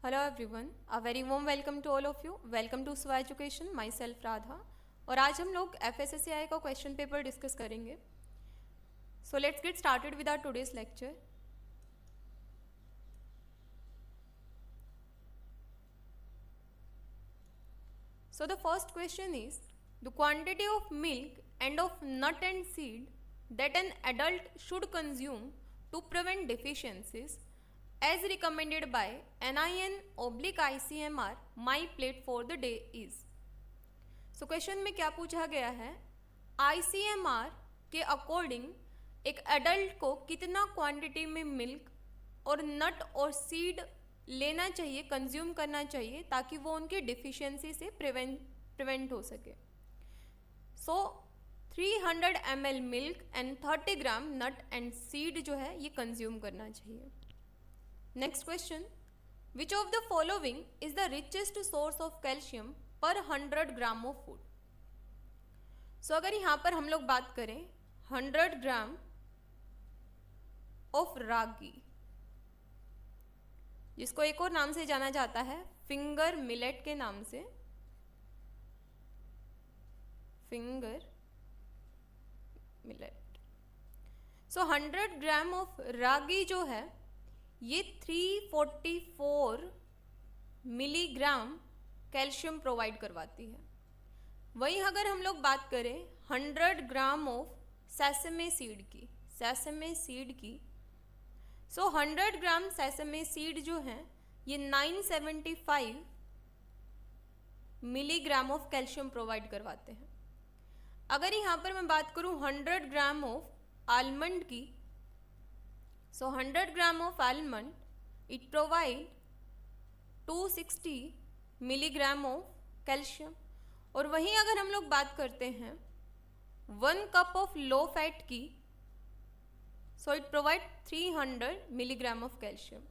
Hello everyone, a very warm welcome to all of you. Welcome to Swa education, myself Radha. और आज हम लोग FSSAI का question paper discuss करेंगे। So let's get started with our today's lecture. So the first question is, the quantity of milk and of nut and seed that an adult should consume to prevent deficiencies as recommended by NIN/ICMR my plate for the day is। So question में क्या पूछा गया है, ICMR के according एक adult को कितना quantity में मिल्क और नट और सीड लेना चाहिए, कंज्यूम करना चाहिए, ताकि वो उनके डिफिशियंसी से प्रिवेंट हो सके। So 300 ml milk and 30 gram nut and seed जो है ये कंज्यूम करना चाहिए। Next question, which of the following is the richest source of calcium per 100 gram of food. सो अगर यहाँ पर हम लोग बात करें 100 ग्राम ऑफ रागी, जिसको एक और नाम से जाना जाता है फिंगर मिलेट के नाम से, finger millet. So 100 gram of ragi जो है ये 344 मिलीग्राम कैल्शियम प्रोवाइड करवाती है। वहीं अगर हम लोग बात करें 100 ग्राम ऑफ सेसमे सीड की, सेसमे सीड की, सो 100 ग्राम सेसमे सीड जो है ये 975 मिलीग्राम ऑफ कैल्शियम प्रोवाइड करवाते हैं। अगर यहाँ पर मैं बात करूँ 100 ग्राम ऑफ आलमंड की, सो 100 gram of almond it provide 260 milligram of calcium. और वहीं अगर हम लोग बात करते हैं 1 कप ऑफ लो फैट की, so it provide 300 milligram of calcium.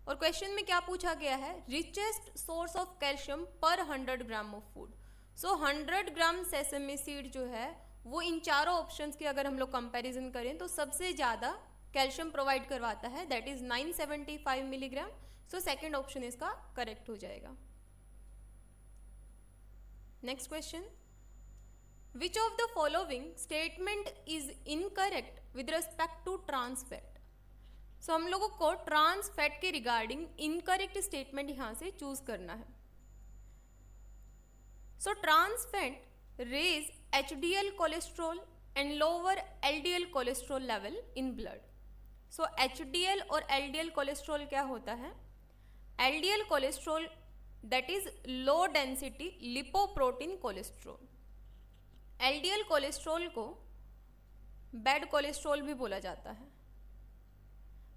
और क्वेश्चन में क्या पूछा गया है, richest source of calcium per 100 gram of food. So 100 gram sesame seed जो है वो इन चारों ऑप्शंस की अगर हम लोग कंपैरिजन करें तो सबसे ज़्यादा कैल्शियम प्रोवाइड करवाता है, that is 975 milligram. So second option इसका करेक्ट हो जाएगा। Next question, Which of the following statement is incorrect with respect to trans fat? So हम लोगों को ट्रांस फैट के रिगार्डिंग इनकरेक्ट स्टेटमेंट यहाँ से चूज करना है। So trans fat raise HDL cholesterol and lower LDL cholesterol level in blood. So HDL और LDL cholesterol क्या होता है, LDL cholesterol that is low density lipoprotein cholesterol. LDL cholesterol को bad cholesterol भी बोला जाता है,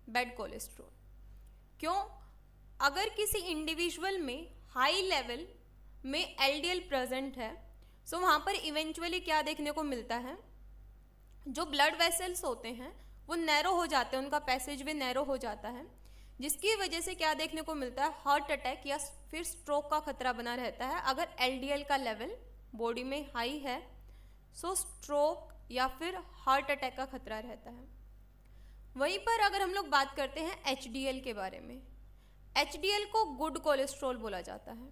बैड कोलेस्ट्रॉल। क्यों? अगर किसी इंडिविजुअल में हाई लेवल में LDL प्रेजेंट है, सो वहाँ पर इवेंचुअली क्या देखने को मिलता है, जो ब्लड वेसल्स होते हैं वो नैरो हो जाते हैं, उनका पैसेज वे नैरो हो जाता है, जिसकी वजह से क्या देखने को मिलता है, हार्ट अटैक या फिर स्ट्रोक का खतरा बना रहता है। अगर LDL का लेवल बॉडी में हाई है सो स्ट्रोक या फिर हार्ट अटैक का खतरा रहता है। वहीं पर अगर हम लोग बात करते हैं HDL के बारे में, HDL को गुड कोलेस्ट्रॉल बोला जाता है।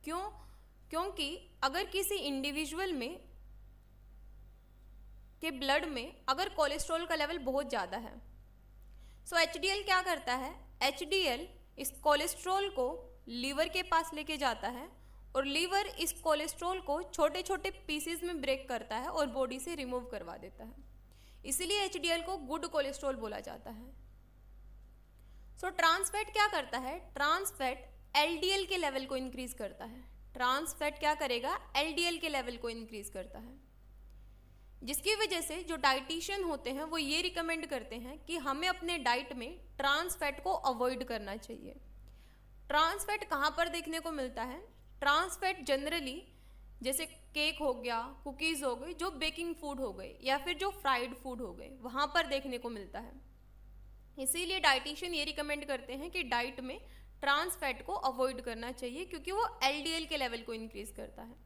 क्यों? क्योंकि अगर किसी इंडिविजुअल में के ब्लड में अगर कोलेस्ट्रॉल का लेवल बहुत ज़्यादा है, सो HDL क्या करता है, HDL इस कोलेस्ट्रॉल को लीवर के पास लेके जाता है और लीवर इस कोलेस्ट्रॉल को छोटे छोटे पीसेस में ब्रेक करता है और बॉडी से रिमूव करवा देता है। इसीलिए HDL को गुड कोलेस्ट्रॉल बोला जाता है। सो ट्रांस फैट क्या करता है, ट्रांस फैट LDL के लेवल को इंक्रीज करता है। ट्रांस फैट क्या करेगा, LDL के लेवल को इंक्रीज करता है, जिसकी वजह से जो डाइटिशियन होते हैं वो ये रिकमेंड करते हैं कि हमें अपने डाइट में ट्रांस फैट को अवॉइड करना चाहिए। ट्रांस फैट कहाँ पर देखने को मिलता है, ट्रांस फैट जनरली जैसे केक हो गया, कुकीज़ हो गई, जो बेकिंग फूड हो गए या फिर जो फ्राइड फूड हो गए, वहाँ पर देखने को मिलता है। इसीलिए डाइटिशियन ये रिकमेंड करते हैं कि डाइट में ट्रांस फैट को अवॉइड करना चाहिए, क्योंकि वो LDL के लेवल को इंक्रीज करता है।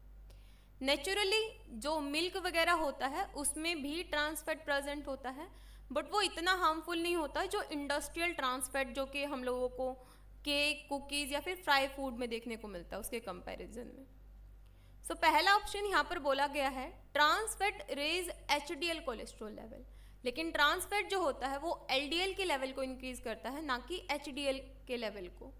नेचुरली जो मिल्क वगैरह होता है उसमें भी ट्रांस फैट प्रेजेंट होता है, बट वो इतना हार्मफुल नहीं होता जो इंडस्ट्रियल ट्रांस फैट जो कि हम लोगों को केक, कुकीज़ या फिर फ्राई फूड में देखने को मिलता है उसके कंपैरिजन में। सो पहला ऑप्शन यहाँ पर बोला गया है trans fat raise HDL cholesterol level, लेकिन ट्रांस फैट जो होता है वो एलडीएल के लेवल को इंक्रीज करता है, ना कि एचडीएल के लेवल को।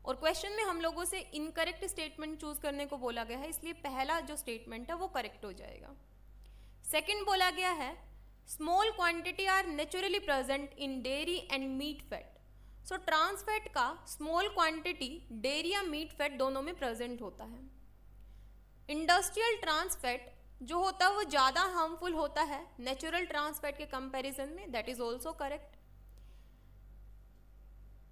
और क्वेश्चन में हम लोगों से इनकरेक्ट स्टेटमेंट चूज करने को बोला गया है, इसलिए पहला जो स्टेटमेंट है वो करेक्ट हो जाएगा। सेकंड बोला गया है small quantity are naturally present in dairy and meat fat. So trans fat का स्मॉल क्वांटिटी डेयरी या मीट फैट दोनों में प्रेजेंट होता है। इंडस्ट्रियल ट्रांस फैट जो होता है वो ज़्यादा हार्मफुल होता है नेचुरल ट्रांस फैट के कंपैरिजन में, that is also correct.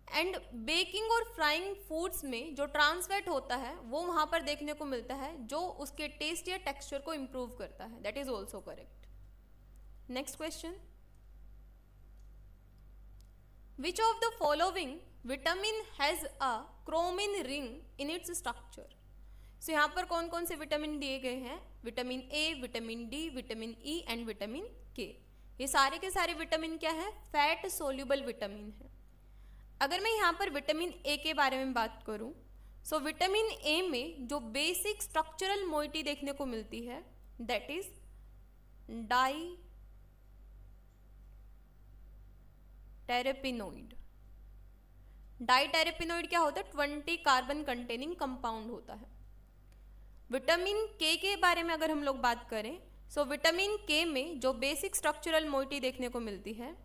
And baking और फ्राइंग फूड्स में जो ट्रांस फैट होता है वो वहाँ पर देखने को मिलता है जो उसके टेस्ट या टेक्सचर को इम्प्रूव करता है, that is also correct. Next question, which of the following vitamin has a chromane ring in its structure. So यहाँ पर कौन कौन से विटामिन दिए गए हैं, vitamin A, vitamin D, vitamin E and vitamin K. ये सारे के सारे विटामिन क्या है, फैट सोल्यूबल विटामिन है। अगर मैं यहाँ पर विटामिन ए के बारे में बात करूँ, सो विटामिन ए में जो बेसिक स्ट्रक्चरल मोइटी देखने को मिलती है दैट इज डाई टेरेपिनोइड। डाई टेरेपिनोइड क्या होता है, 20 कार्बन कंटेनिंग कंपाउंड होता है। विटामिन के बारे में अगर हम लोग बात करें, सो विटामिन के में जो बेसिक स्ट्रक्चरल मोइटी देखने को मिलती है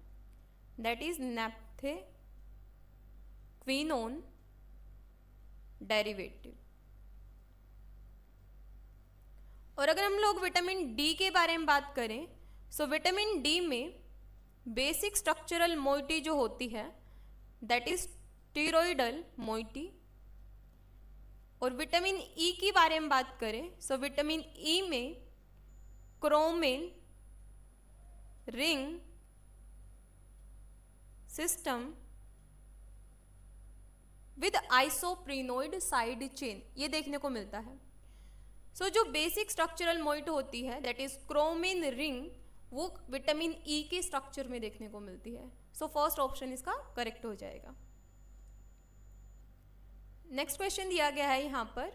दैट इज नैप्थे क्विनोन डेरिवेटिव। और अगर हम लोग विटामिन डी के बारे में बात करें, सो विटामिन डी में बेसिक स्ट्रक्चरल मोइटी जो होती है दैट इज स्टीरोइडल मोइटी। और विटामिन ई की बारे में बात करें, सो विटामिन ई में chromane ring system with isoprenoid side chain ये देखने को मिलता है। सो जो बेसिक स्ट्रक्चरल मोइट होती है दैट इज क्रोमिन रिंग, वो विटामिन ई के स्ट्रक्चर में देखने को मिलती है। सो फर्स्ट ऑप्शन इसका करेक्ट हो जाएगा। नेक्स्ट क्वेश्चन दिया गया है यहाँ पर,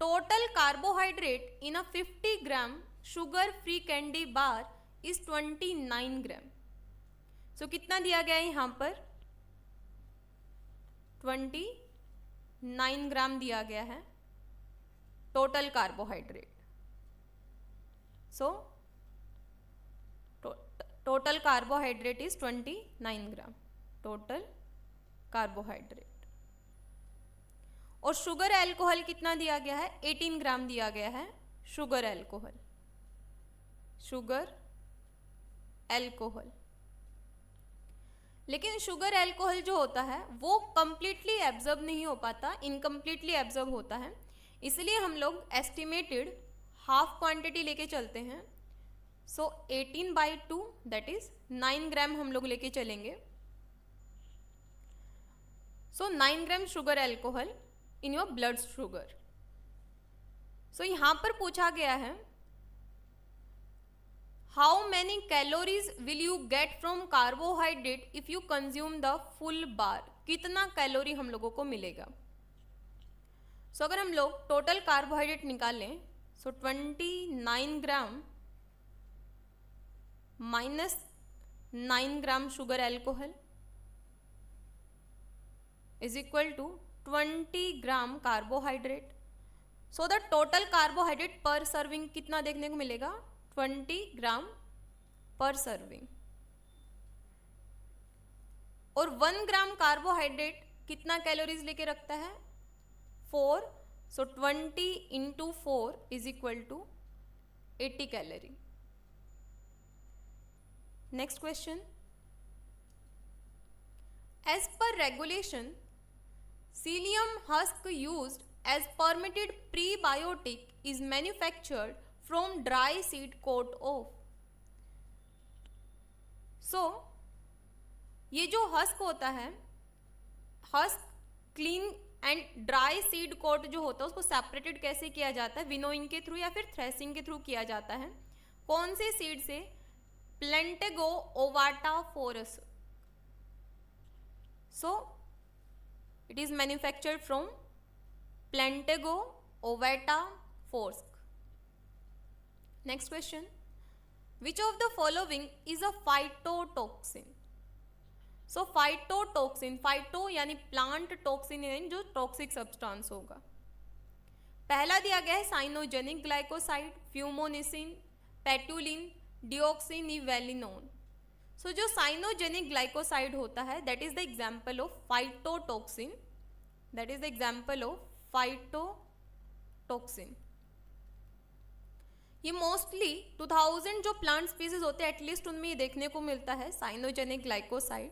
total carbohydrate in a 50 gram sugar free candy bar is 29 ग्राम। सो कितना दिया गया है यहाँ पर, 29 ग्राम दिया गया है total carbohydrate. So total carbohydrate is 29 gram total carbohydrate. और शुगर अल्कोहल कितना दिया गया है, 18 ग्राम दिया गया है शुगर अल्कोहल। शुगर अल्कोहल, लेकिन शुगर अल्कोहल जो होता है वो कंप्लीटली एब्जॉर्ब नहीं हो पाता, इनकम्प्लीटली एब्जॉर्ब होता है, इसलिए हम लोग एस्टिमेटेड हाफ क्वांटिटी लेके चलते हैं। सो 18/2 दैट इज 9 ग्राम हम लोग लेके चलेंगे। So 9 gram sugar alcohol in your blood sugar. So यहाँ पर पूछा गया है how many calories will you get from carbohydrate if you consume the full bar. कितना कैलोरी हम लोगों को मिलेगा। सो अगर हम लोग टोटल कार्बोहाइड्रेट निकालें, so 29 gram minus 9 gram sugar alcohol is equal to 20 gram carbohydrate. So the total carbohydrate per serving कितना देखने को मिलेगा, 20 ग्राम पर सर्विंग। और 1 ग्राम कार्बोहाइड्रेट कितना कैलोरीज लेके रखता है, 4। So 20 into 4 is equal to 80 calorie. Next question, as per regulation psyllium husk used as permitted prebiotic is manufactured from dry seed coat of। So ये जो हस्क होता है, husk clean and dry seed coat जो होता है उसको separated कैसे किया जाता है, विनोइंग के थ्रू या फिर थ्रेसिंग के थ्रू किया जाता है। कौन से सीड से, Plantago ovata Forssk. So it is manufactured from Plantago ovata Forssk. Next question, which of the following is a phytotoxin. So phytotoxin, phyto यानी प्लांट, टॉक्सिन यानी जो टॉक्सिक सब्सटेंस होगा। पहला दिया गया है साइनोजेनिक ग्लाइकोसाइड, फ्यूमोनिसिन, पेटुलिन, डिऑक्सिनिवेलिनोन। सो जो साइनोजेनिक ग्लाइकोसाइड होता है that is the example of phytotoxin, that is the example of phytotoxin. ये मोस्टली 2000 जो प्लांट स्पीसीज होते हैं एटलीस्ट उनमें ये देखने को मिलता है साइनोजेनिक ग्लाइकोसाइड।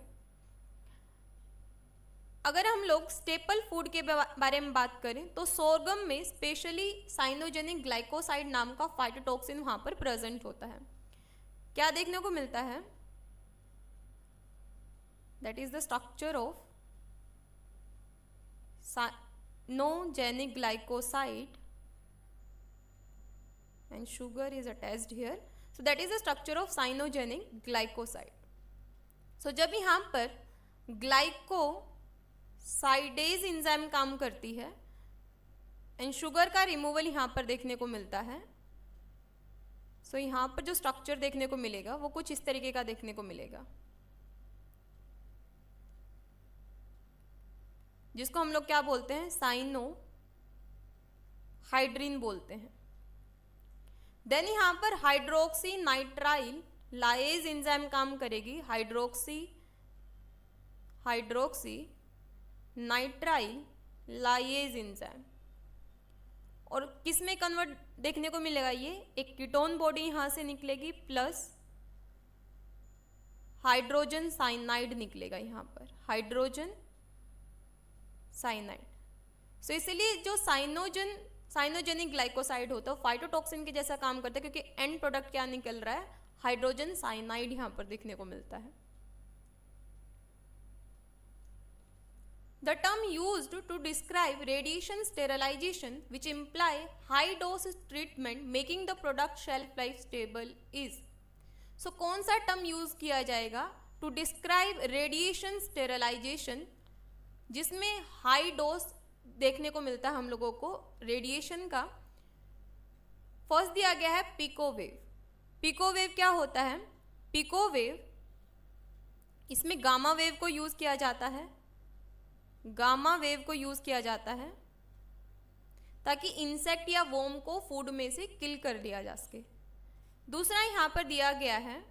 अगर हम लोग स्टेपल फूड के बारे में बात करें तो सोरगम में स्पेशली साइनोजेनिक ग्लाइकोसाइड नाम का फाइटोटॉक्सिन वहां पर प्रेजेंट होता है। क्या देखने को मिलता है? That is the structure of cyanogenic glycoside and sugar is attached here, so that is the structure of cyanogenic glycoside. so जब यहाँ पर ग्लाइकोसाइडेज एंजाइम काम करती है एंड शुगर का रिमूवल यहाँ पर देखने को मिलता है। सो यहाँ पर जो स्ट्रक्चर देखने को मिलेगा वो कुछ इस तरीके का देखने को मिलेगा, जिसको हम लोग क्या बोलते हैं, साइनोहाइड्रिन बोलते हैं। देन यहाँ पर हाइड्रोक्सी नाइट्राइल लाएज एंजाइम काम करेगी, हाइड्रोक्सी नाइट्राइल लाएज एंजाइम, और किस में कन्वर्ट देखने को मिलेगा, ये एक कीटोन बॉडी यहाँ से निकलेगी प्लस हाइड्रोजन साइनाइड निकलेगा यहाँ पर, हाइड्रोजन साइनाइड। सो इसलिए जो साइनोजेनिक ग्लाइकोसाइड होता है फाइटोटॉक्सिन के जैसा काम करता है, क्योंकि एंड प्रोडक्ट क्या निकल रहा है, हाइड्रोजन साइनाइड यहाँ पर देखने को मिलता है। The term used to describe radiation sterilisation which imply high dose treatment making the product shelf life stable is. So कौन सा टर्म यूज किया जाएगा टू डिस्क्राइब रेडिएशन स्टेरिलाइजेशन जिसमें हाई डोज देखने को मिलता है हम लोगों को रेडिएशन का। फर्स्ट दिया गया है पिकोवेव। पिकोवेव क्या होता है? पिकोवेव, इसमें गामा वेव को यूज किया जाता है, गामा वेव को यूज किया जाता है ताकि इंसेक्ट या वोम को फूड में से किल कर दिया जा सके। दूसरा यहां पर दिया गया है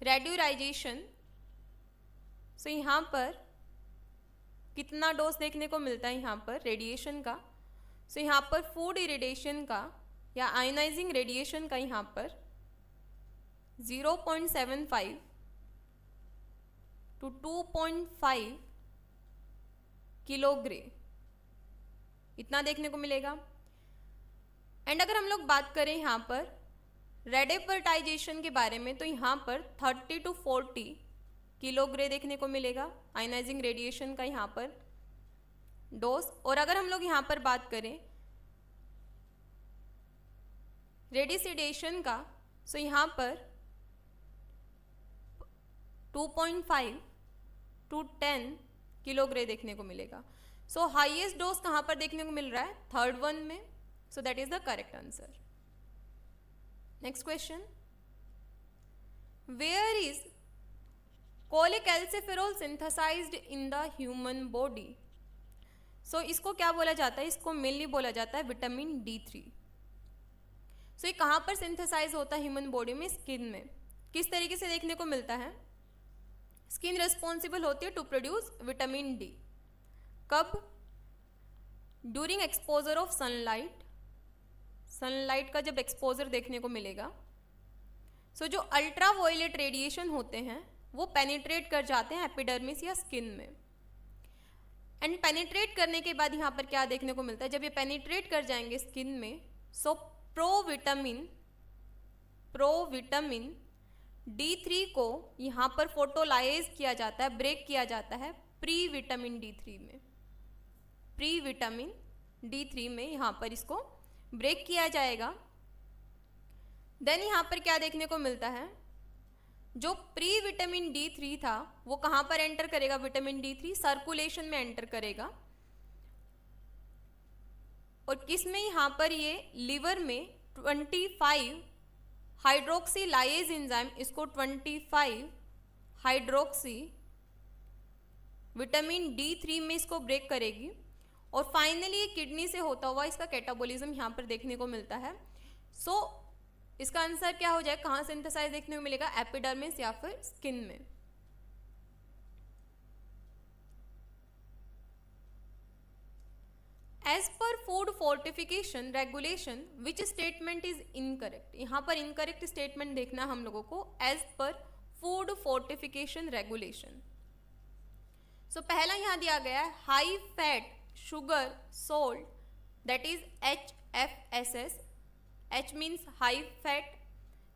रेड्यूराइजेशन। सो यहां पर कितना डोज देखने को मिलता है यहाँ पर रेडिएशन का? सो यहाँ पर फूड इरिडेशन का या आयोनाइजिंग रेडिएशन का यहाँ पर 0.75 to 2.5 किलोग्राम इतना देखने को मिलेगा। एंड अगर हम लोग बात करें यहाँ पर रेडेपर्टाइजेशन के बारे में तो यहाँ पर 30 to 40 किलोग्राम देखने को मिलेगा आयोनाइजिंग रेडिएशन का यहाँ पर डोज। और अगर हम लोग यहाँ पर बात करें रेडिसिडेशन का, सो यहाँ पर 2.5 to 10 किलोग्राम देखने को मिलेगा। सो हाईएस्ट डोज कहाँ पर देखने को मिल रहा है? थर्ड वन में। So that is the correct answer. Next question, where is cholecalciferol synthesised in the human body? So इसको क्या बोला जाता है? इसको मेनली बोला जाता है विटामिन D3। सो ये कहाँ पर सिंथेसाइज होता है ह्यूमन बॉडी में? स्किन में। किस तरीके से देखने को मिलता है? स्किन रिस्पॉन्सिबल होती है टू प्रोड्यूस विटामिन D। कब? During exposure of sunlight, sunlight का जब एक्सपोजर देखने को मिलेगा। सो जो अल्ट्रा वायलेट रेडिएशन होते हैं वो पेनिट्रेट कर जाते हैं एपिडर्मिस या स्किन में। एंड पेनिट्रेट करने के बाद यहाँ पर क्या देखने को मिलता है? जब ये पेनिट्रेट कर जाएंगे स्किन में, सो प्रोविटामिन D3 को यहाँ पर फोटोलाइज किया जाता है, ब्रेक किया जाता है प्री विटामिन D3 में। प्री विटामिन D3 में यहाँ पर इसको ब्रेक किया जाएगा। देन यहाँ पर क्या देखने को मिलता है? जो प्री विटामिन D3 था वो कहाँ पर एंटर करेगा? विटामिन D3 सर्कुलेशन में एंटर करेगा, और किस में? यहाँ पर ये लिवर में 25 हाइड्रोक्सीलाइज एंजाइम इसको 25 हाइड्रोक्सी विटामिन D3 में इसको ब्रेक करेगी, और फाइनली ये किडनी से होता हुआ इसका कैटाबॉलिज्म यहाँ पर देखने को मिलता है। सो इसका आंसर क्या हो जाए? कहाँ सिंथेसाइज देखने को मिलेगा? एपिडर्मिस या फिर स्किन में। As per food fortification regulation which statement is incorrect? यहाँ पर इनकरेक्ट स्टेटमेंट देखना हम लोगों को। As per food fortification regulation, सो पहला यहाँ दिया गया है high fat sugar salt, that is HFSS। H means high fat,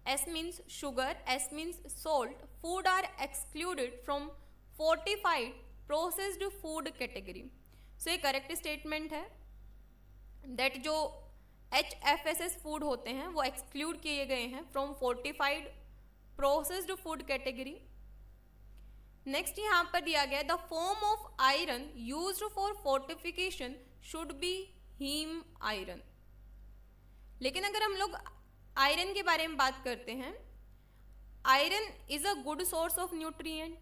S means sugar, S means salt. Food are excluded from fortified processed food category. So ये correct statement है that जो HFSS food होते हैं वो exclude किए गए हैं from fortified processed food category. Next यहाँ पर दिया गया the form of iron used for fortification should be heme iron. लेकिन अगर हम लोग आयरन के बारे में बात करते हैं, iron is a good source of nutrient,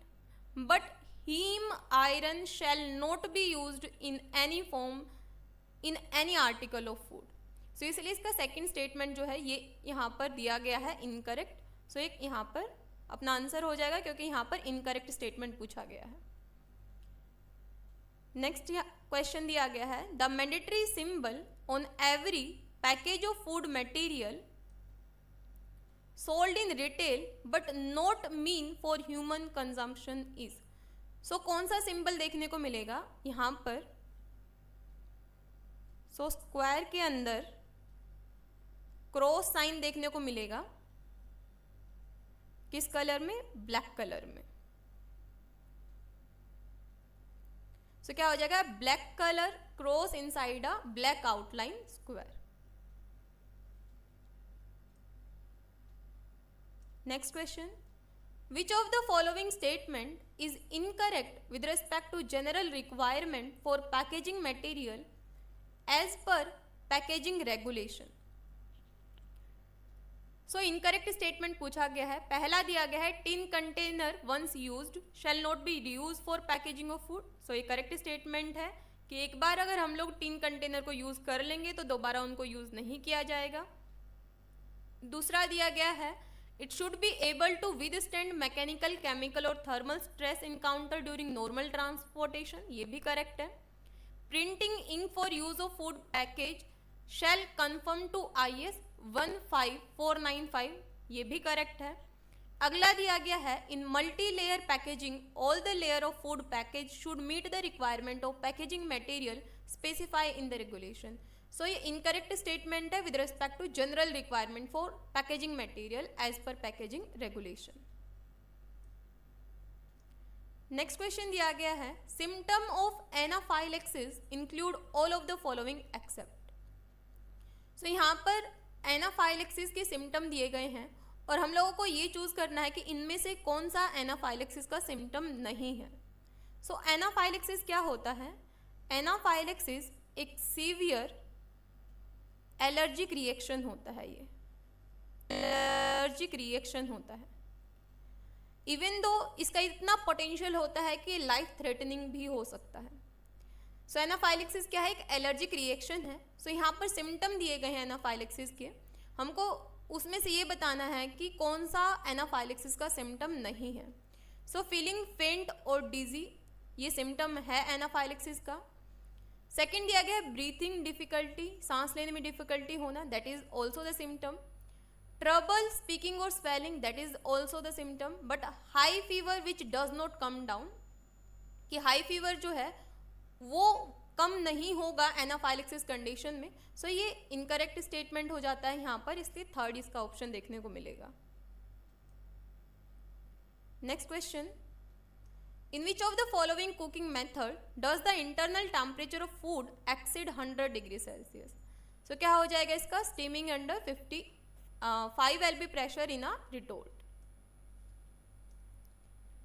but heme iron shall not be used in any form in any article of food. So इसलिए इसका सेकंड स्टेटमेंट जो है ये यहाँ पर दिया गया है इनकरेक्ट। सो एक यहाँ पर अपना आंसर हो जाएगा क्योंकि यहाँ पर इनकरेक्ट स्टेटमेंट पूछा गया है। नेक्स्ट क्वेश्चन दिया गया है the mandatory symbol on every package of food material sold in retail but not mean for human consumption is. So कौन सा सिंबल देखने को मिलेगा यहाँ पर? सो स्क्वायर के अंदर क्रॉस साइन देखने को मिलेगा, किस कलर में? ब्लैक कलर में। सो क्या हो जाएगा? Black colour cross inside a black outline square. Next question, which of the following statement is incorrect with respect to general requirement for packaging material as per packaging regulation? So incorrect statement पूछा गया है। पहला दिया गया है tin container once used shall not be reused for packaging of food। So ये correct statement है कि एक बार अगर हम लोग tin container को यूज कर लेंगे तो दोबारा उनको यूज नहीं किया जाएगा। दूसरा दिया गया है It should be able to withstand mechanical, chemical और thermal stress encountered during normal transportation। ये भी correct है। Printing ink for use of food package shall conform to IS 15495। ये भी correct है। अगला दिया गया है in multi-layer packaging all the layer of food package should meet the requirement of packaging material specified in the regulation। So ये incorrect statement है with respect to general requirement for packaging material as per packaging regulation. Next question दिया गया है symptom of anaphylaxis include all of the following except. So यहाँ पर anaphylaxis के symptom दिए गए हैं और हम लोगों को ये चूज करना है कि इनमें से कौन सा एनाफाइलेक्सिस का सिम्टम नहीं है। सो एनाफाइलेक्सिस क्या होता है? एनाफाइलेक्सिस एक सीवियर एलर्जिक रिएक्शन होता है। ये एलर्जिक रिएक्शन होता है। इवन दो इसका इतना पोटेंशियल होता है कि लाइफ थ्रेटनिंग भी हो सकता है। सो एनाफाइलेक्सिस क्या है? एक एलर्जिक रिएक्शन है। सो यहाँ पर सिम्टम दिए गए हैं एनाफाइलेक्सिस के, हमको उसमें से ये बताना है कि कौन सा एनाफाइलेक्सिस का सिम्टम नहीं है। सो फीलिंग फेंट और डिजी ये सिम्टम है एनाफाइलेक्सिस का। सेकेंड दिया गया है ब्रीथिंग डिफिकल्टी, सांस लेने में डिफिकल्टी होना, that is also the symptom. Trouble speaking और swelling, that is also the symptom. But high fever which does not come down, कि हाई फीवर जो है वो कम नहीं होगा एनाफाइलेक्सिस कंडीशन में। सो ये इनकरेक्ट स्टेटमेंट हो जाता है यहाँ पर, इसलिए थर्ड इसका ऑप्शन देखने को मिलेगा। Next question, in which of the following cooking method does the internal temperature of food exceed 100 degree Celsius? So क्या हो जाएगा इसका? steaming under 5 lb pressure in a retort।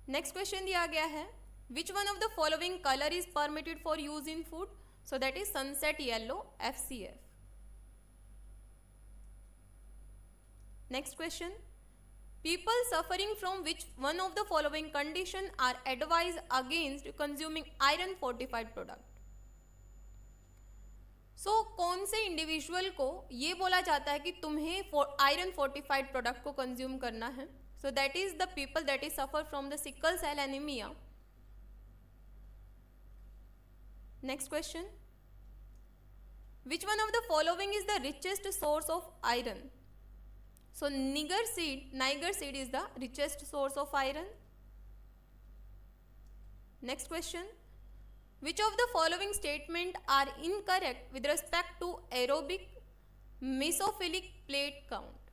Next question दिया गया है, विच one of the following colour is permitted for use in food? So that is sunset yellow, FCF. Next question, people suffering from which one of the following condition are advised against consuming iron fortified product? So कौन से individual को ये बोला जाता है कि तुम्हें iron fortified product को कंज्यूम करना है? So that is the people that is suffer from the sickle cell anaemia. Next question, which one of the following is the richest source of iron? So niger seed is the richest source of iron. Next question, which of the following statement are incorrect with respect to aerobic mesophilic plate count?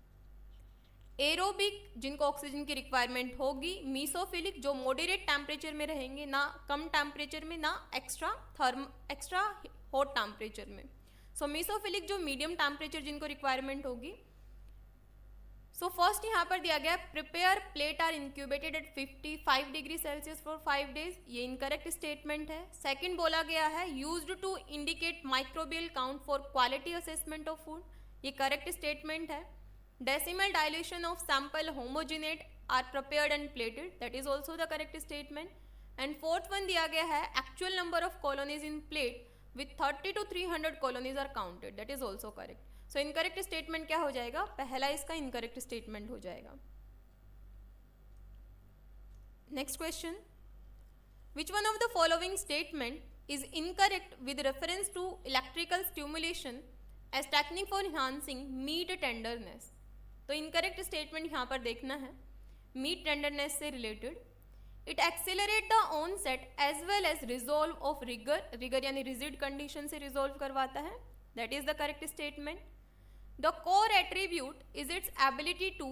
Aerobic जिनको oxygen की requirement होगी, मीसोफिलिक जो moderate temperature में रहेंगे, ना कम temperature में ना extra hot temperature में. सो मीसोफिलिक जो मीडियम टेम्परेचर जिनको रिक्वायरमेंट होगी. सो फर्स्ट यहाँ पर दिया गया, prepare plate are incubated at 55 degree Celsius for 5 days. ये इनकरेक्ट स्टेटमेंट है. सेकंड बोला गया है, used to indicate microbial count for quality assessment of food. ये करेक्ट स्टेटमेंट है. Decimal dilution of sample homogenate are prepared and plated. That is also the correct statement. And fourth one दिया गया है, actual number of colonies in plate with 30 to 300 colonies are counted. That is also correct. So incorrect statement क्या हो जाएगा? पहला इसका incorrect statement हो जाएगा. Next question, which one of the following statement is incorrect with reference to electrical stimulation as technique for enhancing meat tenderness? तो incorrect statement यहाँ पर देखना है, मीट टेंडरनेस से related. It accelerate the onset as well as resolve of rigor यानी rigid condition से resolve करवाता है. That is the correct statement. The core attribute is its ability to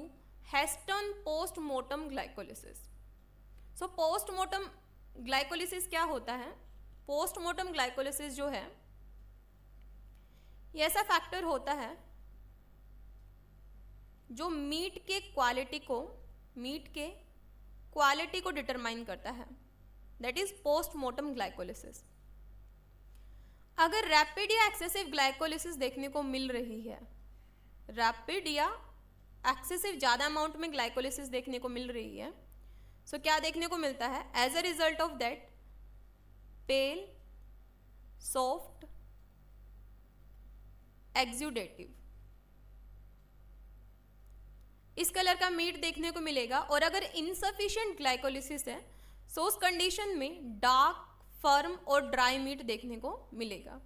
hasten post-mortem glycolysis. So post-mortem glycolysis क्या होता है? Post-mortem glycolysis जो है, ये ऐसा फैक्टर होता है जो मीट के क्वालिटी को डिटरमाइन करता है. That is post-mortem glycolysis. अगर रैपिड या एक्सेसिव ग्लाइकोलिसिस देखने को मिल रही है, रैपिड या एक्सेसिव ज़्यादा अमाउंट में ग्लाइकोलिसिस देखने को मिल रही है, सो क्या देखने को मिलता है? As a result of that, pale, soft, exudative इस कलर का मीट देखने को मिलेगा. और अगर इनसफिशिएंट ग्लाइकोलिसिस है, सो उस कंडीशन में डार्क, फर्म और ड्राई मीट देखने को मिलेगा.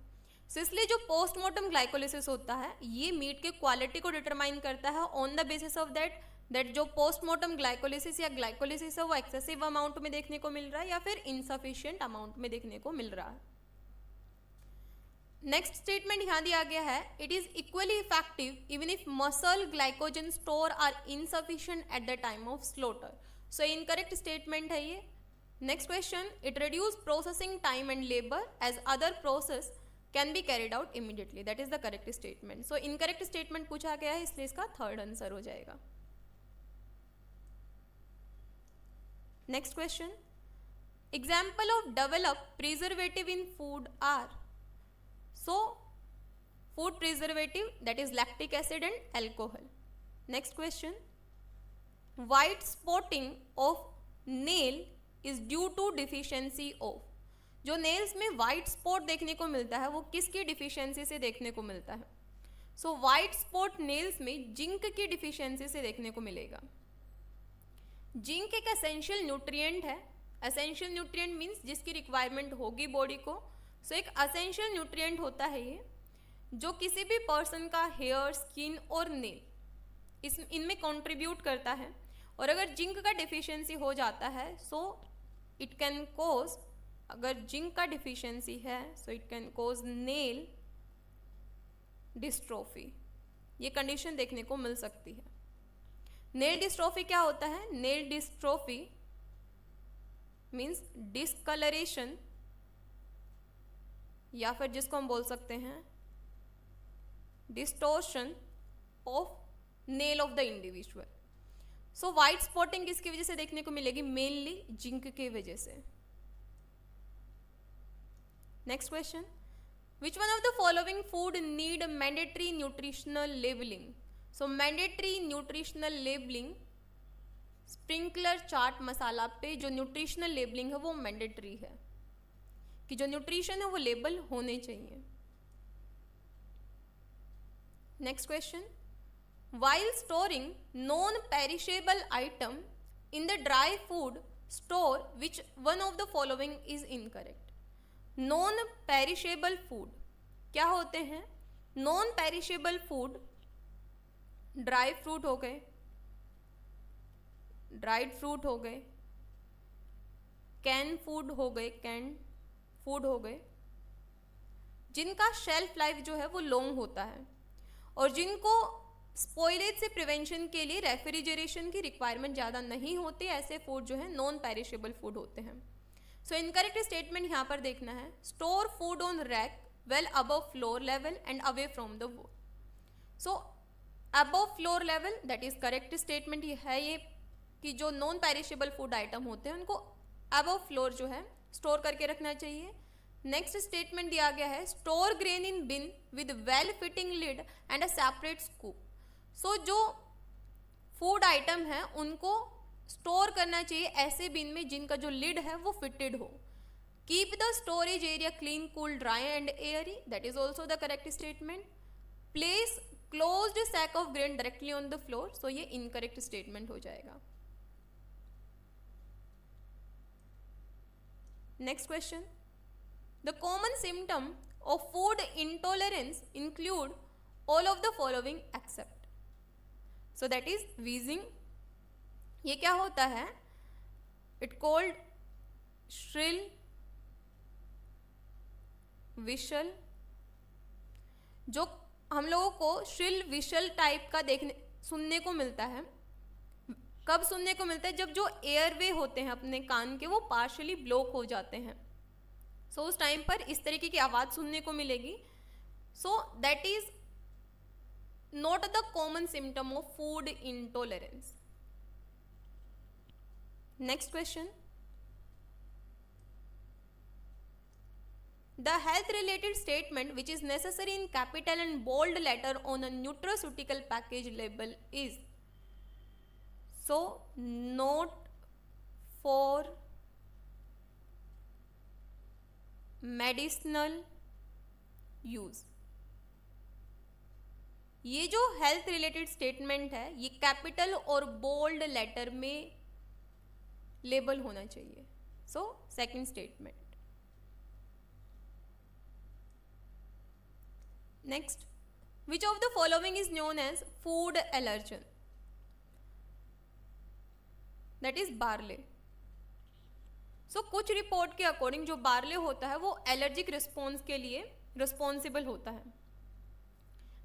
सो इसलिए जो पोस्टमार्टम ग्लाइकोलिसिस होता है, ये मीट के क्वालिटी को डिटरमाइन करता है on the basis of that जो पोस्टमार्टम ग्लाइकोलिसिस या ग्लाइकोलिसिस है वो एक्सेसिव अमाउंट में देखने को मिल रहा है या फिर इनसफिशिएंट अमाउंट में देखने को मिल रहा है. नेक्स्ट स्टेटमेंट यहाँ दिया गया है, it is equally effective even if muscle glycogen store are insufficient at the time of slaughter. So incorrect statement है ये. Next question, it reduce processing time and labour as other process can be carried out immediately. That is the correct statement. So incorrect statement पूछा गया है, इसलिए इसका third answer हो जाएगा. Next question, example of develop preservative in food are. So food preservative that is lactic acid and alcohol. Next question, white spotting of nail is due to deficiency of. जो nails में white spot देखने को मिलता है वो किसकी deficiency से देखने को मिलता है? सो वाइट स्पॉट नेल्स में जिंक की डिफिशियंसी से देखने को मिलेगा. जिंक एक एसेंशियल न्यूट्रिएंट है. एसेंशियल न्यूट्रिएंट मीन्स जिसकी रिक्वायरमेंट होगी बॉडी को. सो एक एसेंशियल न्यूट्रिएंट होता है ये, जो किसी भी पर्सन का हेयर, स्किन और नेल इनमें कंट्रीब्यूट करता है. और अगर जिंक का डिफिशियंसी हो जाता है, सो इट कैन कोज, अगर जिंक का डिफिशियंसी है, so it can cause nail dystrophy. ये कंडीशन देखने को मिल सकती है. नेल डिस्ट्रोफी क्या होता है? नेल डिस्ट्रोफी मीन्स डिस्कलरेशन, या फिर जिसको हम बोल सकते हैं distortion of nail of the individual. So white spotting किसकी वजह से देखने को मिलेगी? मेनली जिंक के वजह से। Next question, which one of the following food need mandatory nutritional labelling? So mandatory nutritional labelling, sprinkler chaat masala पे जो न्यूट्रिशनल लेबलिंग है वो मैंडेटरी है, कि जो न्यूट्रिशन है वो लेबल होने चाहिए। Next question, while storing non-perishable item in the dry food store, which one of the following is incorrect? Non-perishable food क्या होते हैं? Non-perishable food ड्राई फ्रूट हो गए, ड्राइड फ्रूट हो गए, कैन फूड हो गए, कैन फूड हो गए, जिनका शेल्फ लाइफ जो है वो लॉन्ग होता है और जिनको स्पॉइलेज से प्रिवेंशन के लिए रेफ्रिजरेशन की रिक्वायरमेंट ज़्यादा नहीं होती, ऐसे फूड जो है नॉन पेरिशेबल फूड होते हैं। सो इनकरेक्ट स्टेटमेंट यहाँ पर देखना है, store food on rack well above floor level and away from the wall. So above floor level that is correct statement है ये, कि जो नॉन पेरिशेबल फूड आइटम होते हैं उनको अबव फ्लोर जो है स्टोर करके रखना चाहिए। नेक्स्ट स्टेटमेंट दिया गया है, store grain in bin with well fitting lid and a separate scoop. So जो फूड आइटम है उनको स्टोर करना चाहिए ऐसे बिन में जिनका जो लिड है वो फिटेड हो। Keep the storage area clean, cool, dry and airy, that is also the correct statement. Place closed sack of grain directly on the floor, so ये इनकरेक्ट स्टेटमेंट हो जाएगा। Next question, the common symptom of food intolerance include all of the following except, so that is wheezing। ये क्या होता है? it called shrill whistle, जो हम लोगों को shrill whistle टाइप का देखने सुनने को मिलता है। कब सुनने को मिलता है? जब जो एयरवे होते हैं अपने कान के वो पार्शली ब्लॉक हो जाते हैं, सो उस टाइम पर इस तरीके की आवाज सुनने को मिलेगी। सो that is not the common symptom of food intolerance। Next question, the health related statement which is necessary in capital and bold letter on a nutraceutical package label is, so not for medicinal use। ये जो health related statement है ये capital और bold letter में label होना चाहिए। So second statement. Next, which of the following is known as food allergen? That is barley. So कुछ report के अकॉर्डिंग जो बार्ले होता है वो एलर्जिक रिस्पॉन्स के लिए रिस्पॉन्सिबल होता है।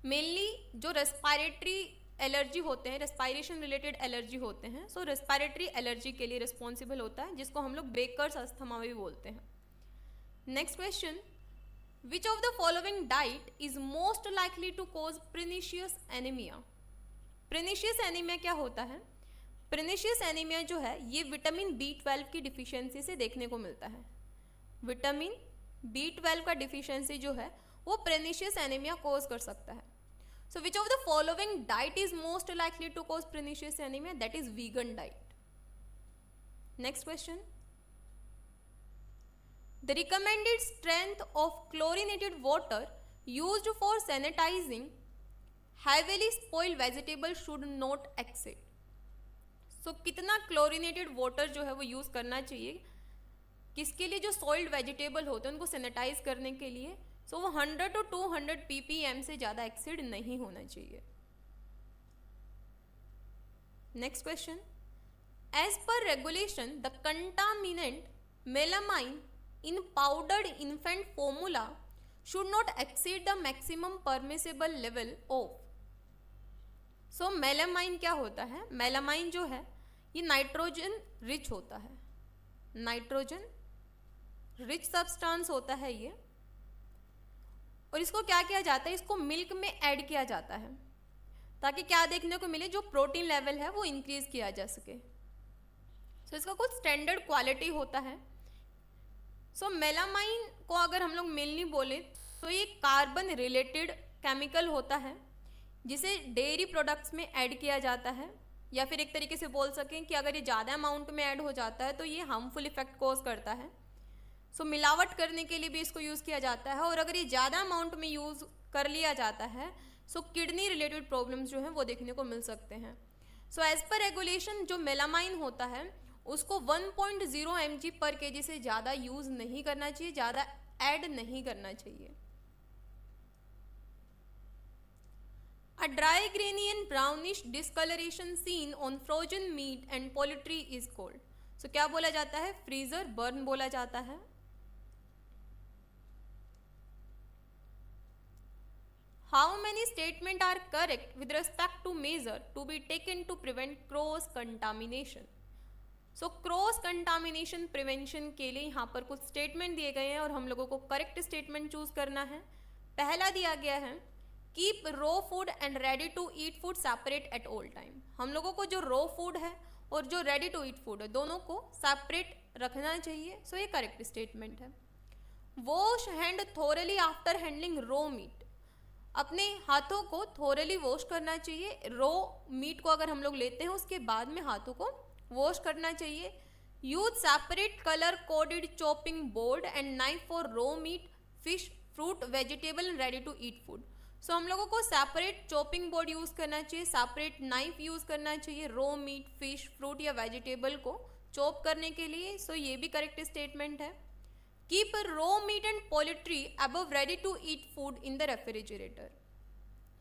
मेनली जो रेस्पायरेटरी एलर्जी होते हैं, रेस्पायरेशन रिलेटेड एलर्जी होते हैं, सो रेस्पायरेटरी एलर्जी के लिए रिस्पॉन्सिबल होता है, जिसको हम लोग बेकर्स अस्थमा भी बोलते हैं। Next question, which of the following diet is most likely to cause pernicious anaemia? Pernicious anaemia क्या होता है? प्रेनिशियस एनीमिया जो है ये विटामिन B12 की डिफिशियंसी से देखने को मिलता है। विटामिन B12 का डिफिशियंसी जो है वो प्रेनिशियस एनीमिया कॉज कर सकता है। So which of the following diet is most likely to cause pernicious anaemia? That is vegan diet. Next question, the recommended strength of chlorinated water used for sanitising heavily spoiled vegetable should not exceed. So कितना chlorinated water जो है वो use करना चाहिए किसके लिए? जो soiled vegetable होते हैं उनको सैनिटाइज करने के लिए। सो वो 100 to 200 ppm से ज़्यादा एक्सीड नहीं होना चाहिए। Next question, as per regulation the contaminant melamine in powdered infant formula should not exceed the maximum permissible level of. So melamine क्या होता है? मेलामाइन जो है ये नाइट्रोजन रिच होता है, नाइट्रोजन रिच सब्सटेंस होता है ये, और इसको क्या किया जाता है? इसको मिल्क में ऐड किया जाता है। ताकि क्या देखने को मिले, जो प्रोटीन लेवल है वो इंक्रीज किया जा सके। सो इसका कुछ स्टैंडर्ड क्वालिटी होता है। सो मेलामाइन को अगर हम लोग मेनली बोले तो ये कार्बन रिलेटेड केमिकल होता है जिसे डेयरी प्रोडक्ट्स में ऐड किया जाता है, या फिर एक तरीके से बोल सकें कि अगर ये ज़्यादा अमाउंट में ऐड हो जाता है तो ये हार्मफुल इफेक्ट कॉज करता है। सो मिलावट करने के लिए भी इसको यूज़ किया जाता है, और अगर ये ज़्यादा अमाउंट में यूज़ कर लिया जाता है सो किडनी रिलेटेड प्रॉब्लम्स जो हैं वो देखने को मिल सकते हैं। सो एज पर रेगुलेशन जो मेलामाइन होता है उसको 1.0 mg पर kg से ज़्यादा यूज़ नहीं करना चाहिए, ज़्यादा ऐड नहीं करना चाहिए। A dry, grainy and brownish discoloration seen on frozen meat and poultry is called. So क्या बोला जाता है? फ्रीजर बर्न बोला जाता है। How many statements are correct with respect to measure to be taken to prevent cross contamination? So cross contamination prevention के लिए यहाँ पर कुछ स्टेटमेंट दिए गए हैं और हम लोगों को करेक्ट स्टेटमेंट चूज करना है। पहला दिया गया है keep raw food and ready to eat food separate at all time. हम लोगों को जो रो फूड है और जो रेडी टू ईट फूड है दोनों को सेपरेट रखना चाहिए। सो ये करेक्ट स्टेटमेंट है। वॉश हैंड थोरली आफ्टर हैंडलिंग रो मीट। अपने हाथों को थोरली वॉश करना चाहिए। रो मीट को अगर हम लोग लेते हैं उसके बाद में हाथों को वॉश करना चाहिए। Use separate colour coded chopping board and knife for raw meat, fish, fruit, vegetable and ready to eat food. So हम लोगों को सेपरेट चॉपिंग बोर्ड यूज़ करना चाहिए, सेपरेट नाइफ यूज़ करना चाहिए रो मीट, फिश, फ्रूट या vegetable को chop करने के लिए। सो ये भी करेक्ट स्टेटमेंट है। Keep raw meat and poultry above ready to eat food in the refrigerator.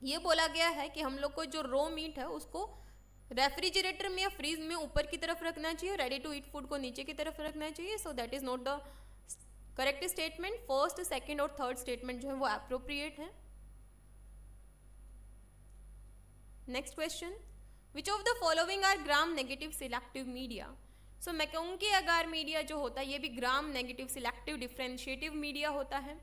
ये बोला गया है कि हम लोग को जो रो मीट है उसको रेफ्रिजरेटर में या फ्रीज में ऊपर की तरफ रखना चाहिए, रेडी टू ईट फूड को नीचे की तरफ रखना चाहिए। So that is not the correct statement. First, second और थर्ड स्टेटमेंट जो है वो अप्रोप्रिएट है। Next question, which of the following are gram negative selective media. So MacConkey agar media जो होता है ये भी gram negative selective differentiative media होता है।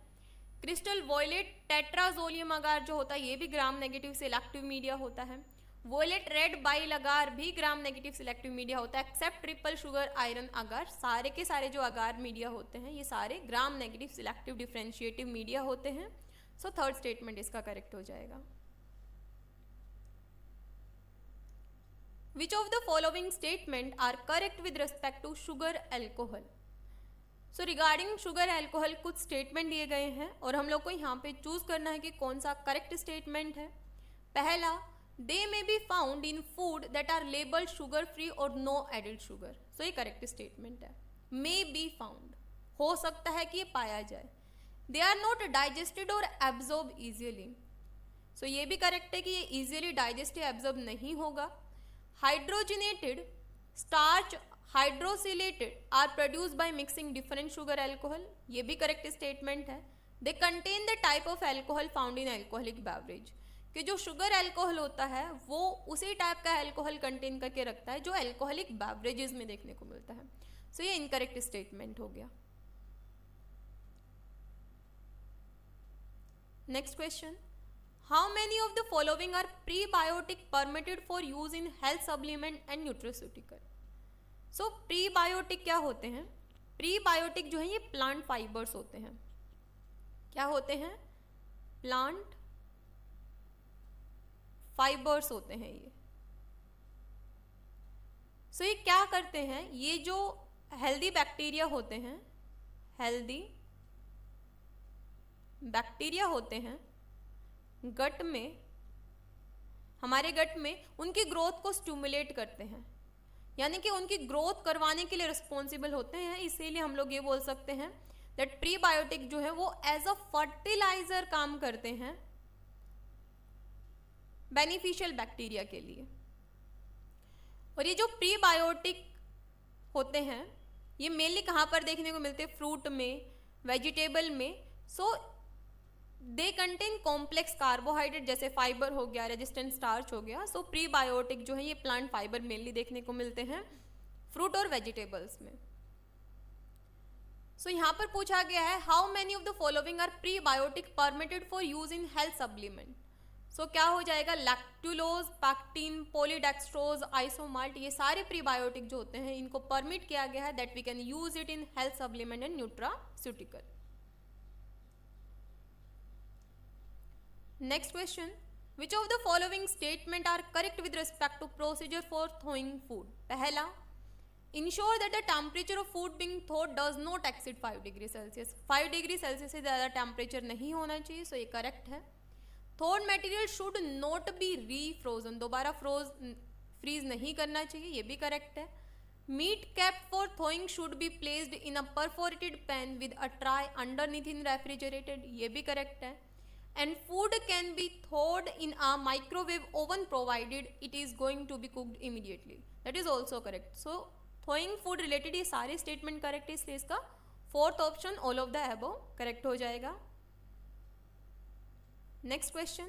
क्रिस्टल वॉयलेट टेट्राजोलियम अगार जो होता है ये भी ग्राम नेगेटिव सिलेक्टिव मीडिया होता है। वॉयलेट रेड बाइल अगार भी ग्राम नेगेटिव सिलेक्टिव मीडिया होता है, एक्सेप्ट ट्रिपल शुगर आयरन अगार। सारे के सारे जो अगार मीडिया होते हैं ये सारे ग्राम नेगेटिव सिलेक्टिव डिफ्रेंशिएटिव मीडिया होते हैं। सो थर्ड स्टेटमेंट इसका करेक्ट हो जाएगा। Which of the following statement are correct with respect to sugar alcohol? So regarding sugar alcohol कुछ स्टेटमेंट दिए गए हैं और हम लोग को यहाँ पे चूज करना है कि कौन सा करेक्ट स्टेटमेंट है। पहला, they may be found in food that are labeled sugar free or no added sugar. So ये करेक्ट स्टेटमेंट है। may be found हो सकता है कि ये पाया जाए। they are not digested or absorbed easily. So ये भी करेक्ट है कि ये easily digest या absorb नहीं होगा। Hydrogenated starch hydrolysates are produce by mixing different sugar alcohol. ये भी करेक्ट स्टेटमेंट है। They contain the type of alcohol found in alcoholic beverage. कि जो शुगर अल्कोहल होता है वो उसी टाइप का अल्कोहल कंटेन करके रखता है जो अल्कोहलिक बेवरेजेस में देखने को मिलता है। सो ये इनकरेक्ट स्टेटमेंट हो गया। Next question, How many of the following are prebiotic permitted for use in health supplement and nutraceutical? So prebiotic क्या होते हैं? Prebiotic जो है ये प्लांट फाइबर्स होते हैं। क्या होते हैं? प्लांट फाइबर्स होते हैं ये। So ये क्या करते हैं? ये जो हेल्दी बैक्टीरिया होते हैं, हेल्दी बैक्टीरिया होते हैं गट में, हमारे गट में उनकी ग्रोथ को स्टिमुलेट करते हैं, यानी कि उनकी ग्रोथ करवाने के लिए रिस्पॉन्सिबल होते हैं। इसीलिए हम लोग ये बोल सकते हैं दैट प्रीबायोटिक जो है वो एज अ फर्टिलाइजर काम करते हैं बेनिफिशियल बैक्टीरिया के लिए। और ये जो प्रीबायोटिक होते हैं ये मेनली कहाँ पर देखने को मिलते हैं? फ्रूट में, वेजिटेबल में। सो दे कंटेन कॉम्प्लेक्स कार्बोहाइड्रेट जैसे फाइबर हो गया, रेजिस्टेंट स्टार्च हो गया। सो प्रीबायोटिक जो है ये प्लांट फाइबर मेनली देखने को मिलते हैं फ्रूट और वेजिटेबल्स में। सो यहाँ पर पूछा गया है how many of the following are prebiotic permitted for use in health supplement. So क्या हो जाएगा, लैक्टुलोज, पैक्टिन, पॉलीडेक्स्ट्रोज, आइसोमाल्ट, ये सारे प्रीबायोटिक जो होते हैं इनको परमिट किया गया है that we can use it in health supplement and nutraceutical. Next question, which of the following statement are correct with respect to procedure for thawing food. पहला, ensure that the temperature of food being thawed does not exceed 5 degree Celsius. 5 degree Celsius से ज़्यादा temperature नहीं होना चाहिए, सो ये correct है। Thawed material should not be refrozen, दोबारा freeze नहीं करना चाहिए, ये भी करेक्ट है। Meat kept for thawing should be placed in a perforated pan with a tray underneath in refrigerated, ये भी करेक्ट है। And food can be thawed in a microwave oven provided it is going to be cooked immediately, that is also correct. So thawing food related ये सारे statement correct है, इसलिए इसका fourth option all of the above correct हो जाएगा। Next question,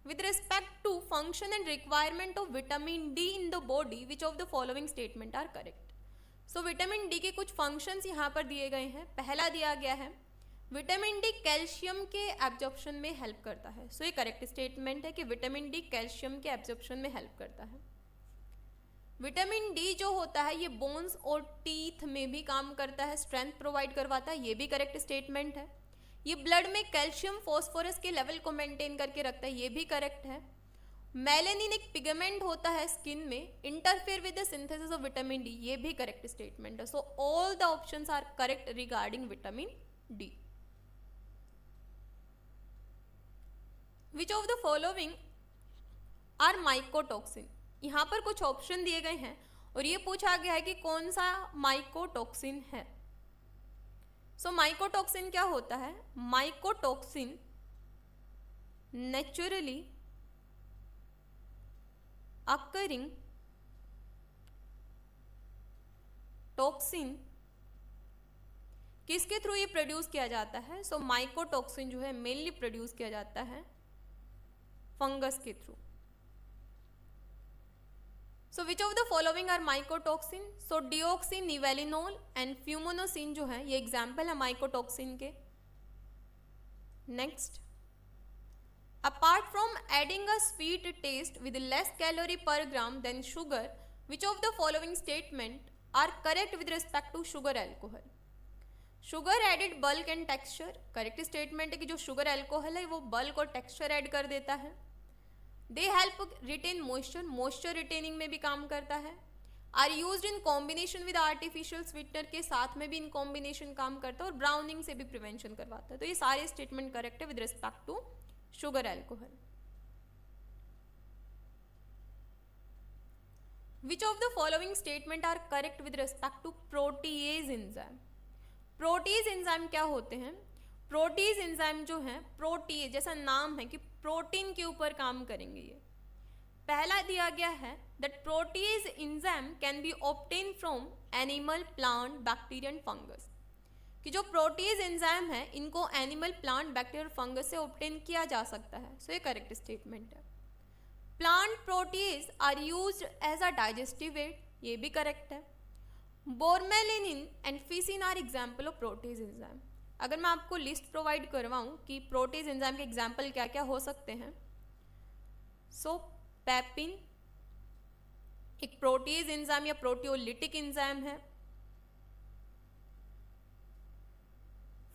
with respect to function and requirement of vitamin D in the body which of the following statement are correct। so vitamin D के कुछ functions यहाँ पर दिए गए हैं। पहला दिया गया है विटामिन डी कैल्शियम के एब्जॉर्प्शन में हेल्प करता है, सो ये करेक्ट स्टेटमेंट है कि विटामिन डी कैल्शियम के एब्जॉर्प्शन में हेल्प करता है। विटामिन डी जो होता है ये बोन्स और टीथ में भी काम करता है, स्ट्रेंथ प्रोवाइड करवाता है, ये भी करेक्ट स्टेटमेंट है। ये ब्लड में कैल्शियम फॉस्फोरस के लेवल को मेंटेन करके रखता है, ये भी करेक्ट है। मेलेनिन एक पिगमेंट होता है स्किन में, interfere with the synthesis of vitamin D, ये भी करेक्ट स्टेटमेंट है। So all the options are correct regarding vitamin D. Which of the following are mycotoxin, यहाँ पर कुछ ऑप्शन दिए गए हैं और ये पूछा गया है कि कौन सा माइकोटॉक्सिन है। सो माइकोटॉक्सिन क्या होता है, माइकोटॉक्सिन नेचुरली अकरिंग टॉक्सिन, किसके थ्रू ये प्रोड्यूस किया जाता है। सो माइकोटॉक्सिन जो है मेनली प्रोड्यूस किया जाता है फंगस के थ्रू। So which of the following are mycotoxin, so dioxin, nivalenol and fumonisin जो है ये एग्जाम्पल है माइकोटॉक्सिन के। Next, apart from adding a sweet taste with less calorie per gram than sugar, which of the following statement are correct with respect to sugar alcohol. Sugar added bulk and texture, correct statement है कि जो sugar alcohol है वो bulk और texture add कर देता है। They help retain moisture, moisture retaining में भी काम करता है। Are used in combination with artificial sweetener, के साथ में भी इन कॉम्बिनेशन काम करता है और ब्राउनिंग से भी प्रिवेंशन करवाता है। तो ये सारे स्टेटमेंट करेक्ट है with respect to sugar alcohol. Which of the following statement are correct with respect to protease enzyme. Protease enzyme क्या होते हैं, प्रोटीज एंजाइम जो है प्रोटीज जैसा नाम है कि प्रोटीन के ऊपर काम करेंगे। ये पहला दिया गया है that protease enzyme can be obtain from animal, plant, bacteria and fungus, कि जो प्रोटीज एंजाइम है इनको एनिमल, प्लांट, बैक्टीरिया और फंगस से ऑब्टेन किया जा सकता है। सो ये करेक्ट स्टेटमेंट है। Plant protease are used as a digestive aid, ये भी करेक्ट है। Bromelain and ficin are example of protease enzyme. अगर मैं आपको लिस्ट प्रोवाइड करवाऊँ कि प्रोटीज एंजाइम के एग्जाम्पल क्या क्या हो सकते हैं, सो पेपिन एक प्रोटीज एंजाइम या प्रोटियोलिटिक एंजाइम है।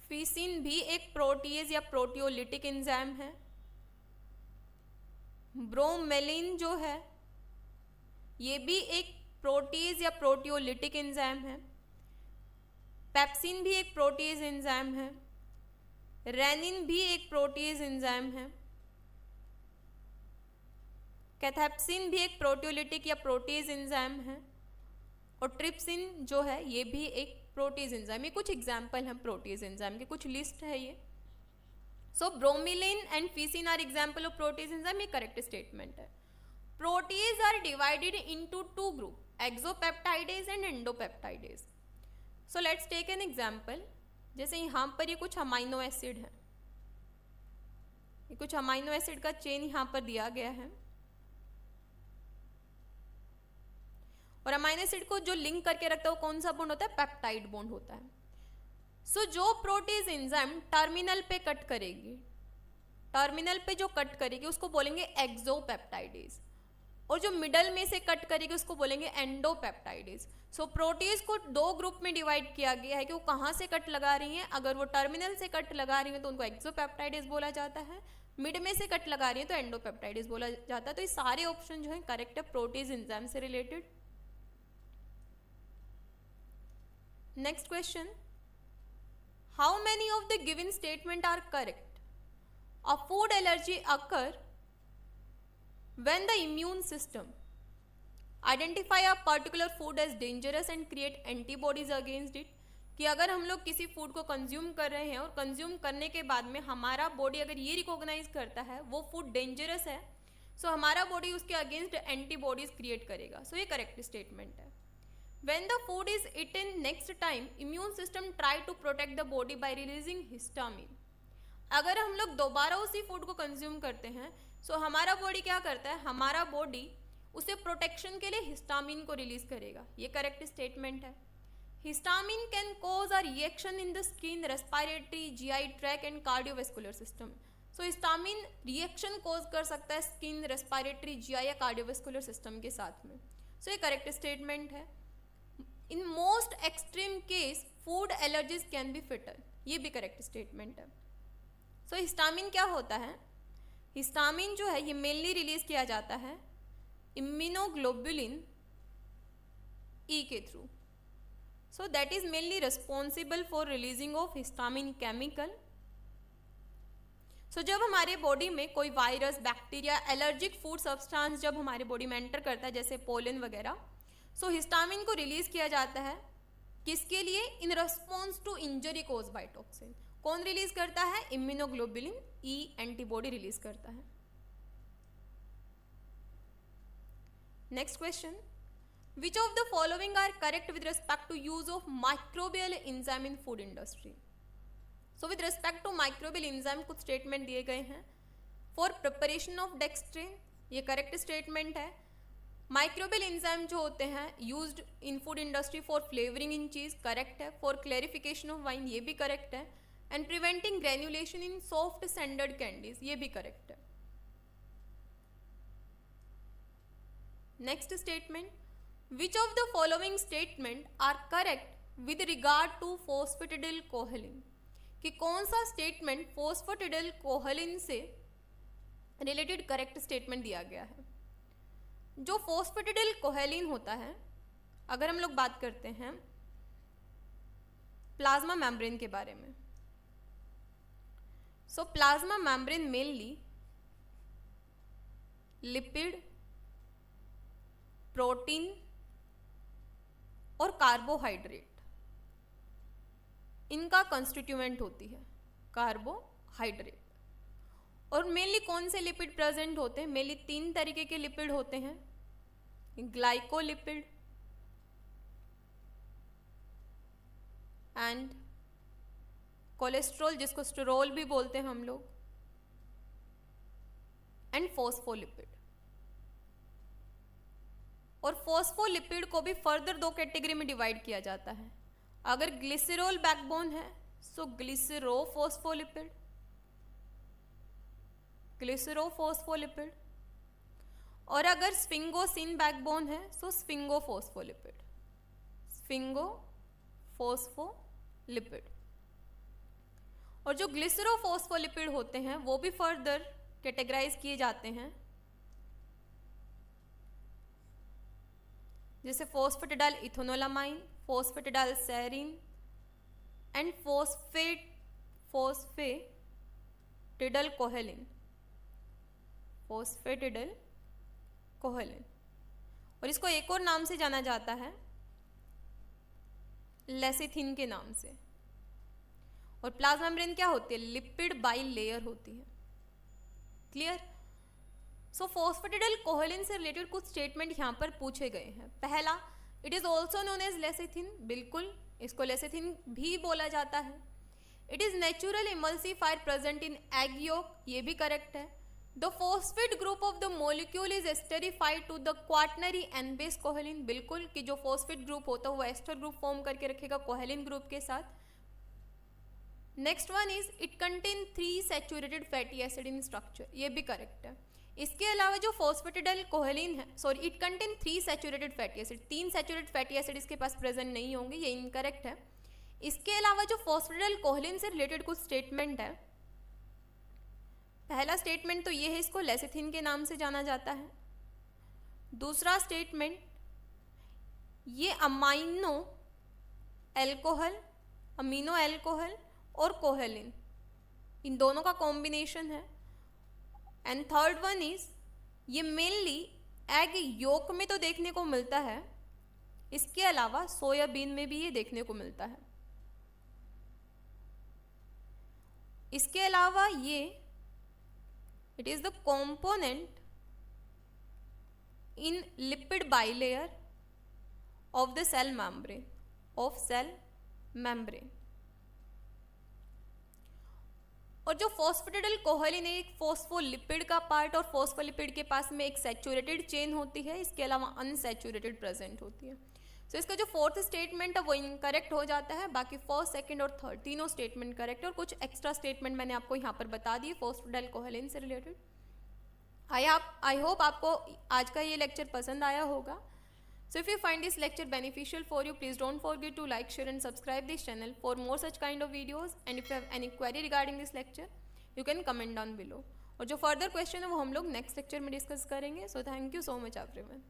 फिसिन भी एक प्रोटीज या प्रोटियोलिटिक एंजाइम है। ब्रोमेलिन जो है ये भी एक प्रोटीज या प्रोटियोलिटिक एंजाइम है। पेप्सिन भी एक प्रोटीज एंजाइम है। रेनिन भी एक प्रोटीज एंजाइम है। कैथेप्सिन भी एक प्रोटियोलिटिक या प्रोटीज एंजाइम है। और ट्रिप्सिन जो है ये भी एक प्रोटीज एंजाइम। ये कुछ एग्जाम्पल हैं प्रोटीज एंजाइम के, कुछ लिस्ट है ये। So bromelain and ficin are example of protease enzyme, ये करेक्ट स्टेटमेंट है। Protease are divided into two group, exopeptidase and endopeptidase. So let's take an example. जैसे यहाँ पर ये कुछ अमाइनो एसिड है, ये कुछ अमाइनो एसिड का चेन यहाँ पर दिया गया है और अमाइनो एसिड को जो लिंक करके रखता है वो कौन सा बॉन्ड होता है, पेप्टाइड बॉन्ड होता है। सो जो प्रोटीज एंजाइम टर्मिनल पे कट करेगी, टर्मिनल पे जो कट करेगी उसको बोलेंगे एक्सोपेप्टाइडेज, और जो मिडल में से कट करेगी उसको बोलेंगे एंडोपेप्टाइडेज। सो प्रोटीज को दो ग्रुप में डिवाइड किया गया है कि वो कहाँ से कट लगा रही हैं। अगर वो टर्मिनल से कट लगा रही हैं तो उनको एक्सोपेप्टाइडेज बोला जाता है, मिड में से कट लगा रही है तो एंडोपेप्टाइडेज बोला जाता है। तो ये सारे ऑप्शन जो है करेक्ट है प्रोटीज एंजाइम से related. Next question, how many of the given statement are correct? A food allergy occur when the immune system identify a particular food as dangerous and create antibodies against it। कि अगर हम लोग किसी food को consume कर रहे हैं और कंज्यूम करने के बाद में हमारा बॉडी अगर ये रिकॉग्नाइज करता है वो फूड डेंजरस है, सो हमारा बॉडी उसके अगेंस्ट एंटीबॉडीज क्रिएट करेगा। सो ये करेक्ट स्टेटमेंट है। When the food is eaten next time, immune system try to protect the body by releasing histamine। अगर हम लोग दोबारा उसी फूड को कंज्यूम करते हैं सो हमारा बॉडी क्या करता है, हमारा बॉडी उसे प्रोटेक्शन के लिए हिस्टामिन को रिलीज करेगा। ये करेक्ट स्टेटमेंट है। Histamine can cause a reaction in the skin, respiratory, GI tract and cardiovascular system. So histamine reaction cause कर सकता है स्किन, रेस्पिरेटरी, जीआई या कार्डियोवेस्कुलर सिस्टम के साथ में। सो ये करेक्ट स्टेटमेंट है। In most extreme case food allergies can be fatal. ये भी करेक्ट स्टेटमेंट है। सो हिस्टामिन क्या होता है? हिस्टामिन जो है ये मेनली रिलीज किया जाता है इम्यूनोग्लोबुलिन ई के थ्रू। So that is mainly responsible for releasing of histamine chemical. So जब हमारे बॉडी में कोई virus, bacteria, allergic food substance जब हमारे बॉडी में एंटर करता है जैसे पोलन वगैरह, सो हिस्टामिन को रिलीज किया जाता है किसके लिए? In response to injury cause by toxin. कौन रिलीज करता है? इम्यूनोग्लोबुलिन ई एंटीबॉडी रिलीज करता है। Next question, which of the following are correct with respect to use of microbial enzyme in food industry? So with respect to microbial enzyme कुछ statement दिए गए हैं। For preparation of dextrin, ये correct statement है। Microbial enzyme जो होते हैं used in food industry for flavouring इन चीज, करेक्ट है। फॉर क्लैरिफिकेशन ऑफ वाइन, ये भी करेक्ट है। And preventing granulation in soft standard candies, ये भी करेक्ट है। Next statement, which of the following statement are correct with regard to phosphatidylcholine? कि कौन सा स्टेटमेंट फॉस्फेटिडिल कोहेलिन से रिलेटेड करेक्ट स्टेटमेंट दिया गया है? जो फॉस्फेटिडिल कोहेलिन होता है, अगर हम लोग बात करते हैं प्लाज्मा मेम्ब्रेन के बारे में, सो plasma membrane mainly lipid, protein और कार्बोहाइड्रेट इनका कंस्टिट्यूएंट होती है, कार्बोहाइड्रेट। और मेनली कौन से लिपिड प्रेजेंट होते हैं? मेनली 3 तरीके के लिपिड होते हैं, ग्लाइकोलिपिड एंड कोलेस्ट्रॉल जिसको स्टेरोल भी बोलते हैं हम लोग, एंड फॉस्फोलिपिड। और फॉस्फोलिपिड को भी फर्दर 2 कैटेगरी में डिवाइड किया जाता है। अगर ग्लिसरॉल बैकबोन है सो ग्लिसरोफॉस्फोलिपिड, ग्लिसरोफॉस्फोलिपिड। और अगर स्फिंगोसिन बैकबोन है सो स्फिंगोफॉस्फोलिपिड, स्फिंगोफॉस्फोलिपिड। और जो ग्लिसरोफॉस्फोलिपिड होते हैं वो भी फर्दर कैटेगराइज किए जाते हैं, जैसे फॉस्फेटिडाइल इथेनोलामाइन, फॉस्फेटिडाइल सेरीन एंड फॉस्फेटिडल कोहेलिन, फॉस्फेटिडल कोहेलिन। और इसको एक और नाम से जाना जाता है लेसिथिन के नाम से। और प्लाज्मा मेम्ब्रेन क्या होती है? लिपिड बाई लेयर होती है। क्लियर? सो फॉस्फेटिडिल कोहेलिन से रिलेटेड कुछ स्टेटमेंट यहाँ पर पूछे गए हैं। पहला, it is also known as lecithin, बिल्कुल इसको लेसिथिन भी बोला जाता है। It is natural emulsifier present in egg yolk, ये भी करेक्ट है। The phosphate group of the molecule is esterified to the quaternary N base choline, बिल्कुल कि जो फॉस्फेट ग्रुप होता है वो एस्टर ग्रुप फॉर्म करके रखेगा कोहेलिन ग्रुप के साथ। Next one is it contain 3 saturated fatty acid in structure, ये भी करेक्ट है। इसके अलावा जो फॉस्फेटिडाइल कोहेलिन है, sorry it contain 3 saturated fatty acid, 3 saturated fatty acid इसके पास प्रेजेंट नहीं होंगे, ये इनकरेक्ट है। इसके अलावा जो फॉस्फेटिडाइल कोहेलिन से रिलेटेड कुछ स्टेटमेंट है, पहला स्टेटमेंट तो ये है, इसको लेसिथिन के नाम से जाना जाता है। दूसरा स्टेटमेंट, ये अमीनो एल्कोहल और कोहेलिन, इन दोनों का कॉम्बिनेशन है। एंड थर्ड वन इज, ये मेनली एग योक में तो देखने को मिलता है, इसके अलावा सोयाबीन में भी ये देखने को मिलता है। इसके अलावा ये it is the component in lipid bilayer of the cell membrane और जो फॉस्फेटिडाइल कोहेलिन है, एक फॉस्फोलिपिड का पार्ट, और फॉस्फोलिपिड के पास में एक सैचुरेटेड चेन होती है, इसके अलावा अनसैचुरेटेड प्रेजेंट होती है। सो इसका जो फोर्थ स्टेटमेंट है वो इनकरेक्ट हो जाता है, बाकी फर्स्ट, सेकंड और थर्ड तीनों स्टेटमेंट करेक्ट है, और कुछ एक्स्ट्रा स्टेटमेंट मैंने आपको यहाँ पर बता दिए फॉस्फेटिडाइल कोहेलिन से रिलेटेड। आई होप आपको आज का ये लेक्चर पसंद आया होगा। So if you find this lecture beneficial for you, please don't forget to like, share and subscribe this channel for more such kind of videos. And if you have any query regarding this lecture, you can comment down below. और जो further question है वो हम लोग next lecture में discuss करेंगे. So thank you so much everyone.